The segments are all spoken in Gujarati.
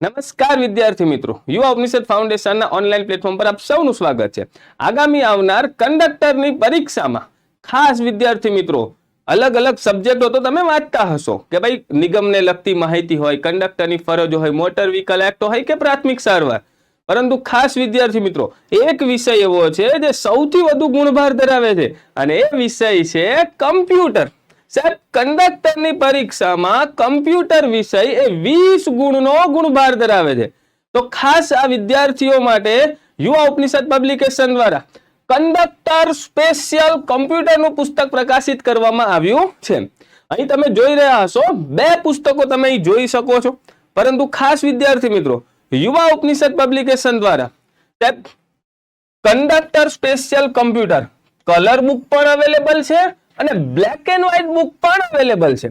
નમસ્કાર વિદ્યાર્થી મિત્રો, યુવા ઉપનિષદ ફાઉન્ડેશનના ઓનલાઈન પ્લેટફોર્મ પર આપ સૌનું સ્વાગત છે। આગામી આવનાર કંડક્ટરની પરીક્ષામાં ખાસ વિદ્યાર્થી મિત્રો અલગ અલગ સબ્જેક્ટો તો તમે વાંચતા હશો કે ભાઈ નિગમને લગતી માહિતી હોય, કંડક્ટરની ફરજો હોય, મોટર વ્હીકલ એક્ટ હોય કે પ્રાથમિક સારવાર, પરંતુ ખાસ વિદ્યાર્થી મિત્રો એક વિષય એવો છે જે સૌથી વધુ ગુણભાર ધરાવે છે અને એ વિષય છે કમ્પ્યુટર। સાહેબ, કંડક્ટરની પરીક્ષામાં કમ્પ્યુટર વિષય એ 20 ગુણનો ગુણભાર ધરાવે છે। તો ખાસ આ વિદ્યાર્થીઓ માટે યુવા ઉપનિષદ પબ્લિકેશન દ્વારા કંડક્ટર સ્પેશિયલ કમ્પ્યુટરનું પુસ્તક પ્રકાશિત કરવામાં આવ્યું છે। અહીં તમે જોઈ રહ્યા હશો, 2 પુસ્તકો તમે અહીં જોઈ શકો છો, પરંતુ ખાસ વિદ્યાર્થી મિત્રો યુવા ઉપનિષદ પબ્લિકેશન દ્વારા conductor special computer colour book પણ અવેલેબલ છે અને બ્લેક એન્ડ વ્હાઇટ બુક પણ અવેલેબલ છે।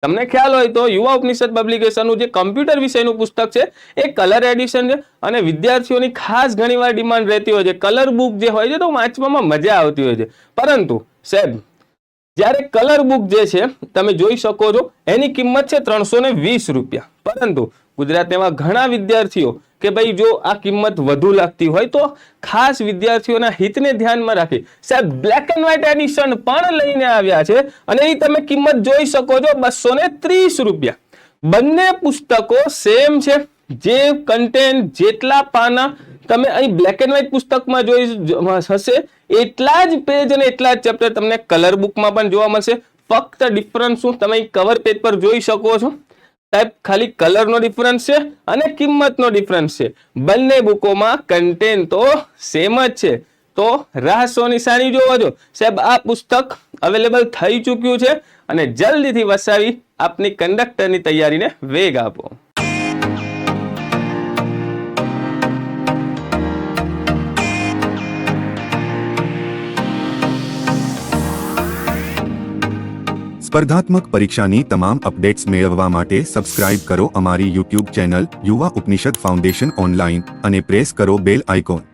તમને ખ્યાલ હોય તો યુવા ઉપનિષદ પબ્લિકેશનનું જે કમ્પ્યુટર વિષયનું પુસ્તક છે એ કલર એડિશન છે અને વિદ્યાર્થીઓની ખાસ ઘણીવાર ડિમાન્ડ રહેતી હોય છે, કલર બુક જે હોય છે તો વાંચવામાં મજા આવતી હોય છે, પરંતુ સાહેબ જ્યારે કલર બુક જે છે તમે જોઈ શકો છો એની કિંમત છે 320 રૂપિયા, પરંતુ ગુજરાતમાં ઘણા વિદ્યાર્થીઓ કે ભાઈ જો આ કિંમત વધુ લાગતી હોય તો ખાસ વિદ્યાર્થીઓના હિતને ધ્યાનમાં રાખી સાહેબ બ્લેક એન્ડ વ્હાઇટ એડિશન પણ લઈને આવ્યા છે અને એ તમે કિંમત જોઈ શકો છો 230 રૂપિયા। બંને પુસ્તકો સેમ છે, જે કન્ટેન્ટ જેટલા પાના તમે અહીં બ્લેક એન્ડ વ્હાઇટ પુસ્તકમાં જોઈ હશે એટલા જ પેજ અને એટલા જ ચેપ્ટર તમને કલર બુકમાં પણ જોવા મળશે। ફક્ત ડિફરન્સ શું તમે કવર પેજ પર જોઈ શકો છો સાહેબ, ખાલી કલરનો ડિફરન્સ છે અને કિંમતનો ડિફરન્સ છે। બંને બુકોમાં કન્ટેન્ટ તો સેમ જ છે, તો રાહ શો નિશાની જોવો છો સાહેબ, આ પુસ્તક અવેલેબલ થઈ ચૂક્યું છે અને જલ્દીથી વસાવી આપની કંડક્ટરની તૈયારીને વેગ આપો। સ્પર્ધાત્મક પરીક્ષાની તમામ અપડેટ્સ મેળવવા માટે સબસ્ક્રાઇબ કરો અમારી યુટ્યુબ ચેનલ યુવા ઉપનિષદ ફાઉન્ડેશન ઓનલાઈન અને પ્રેસ કરો બેલ આઇકોન।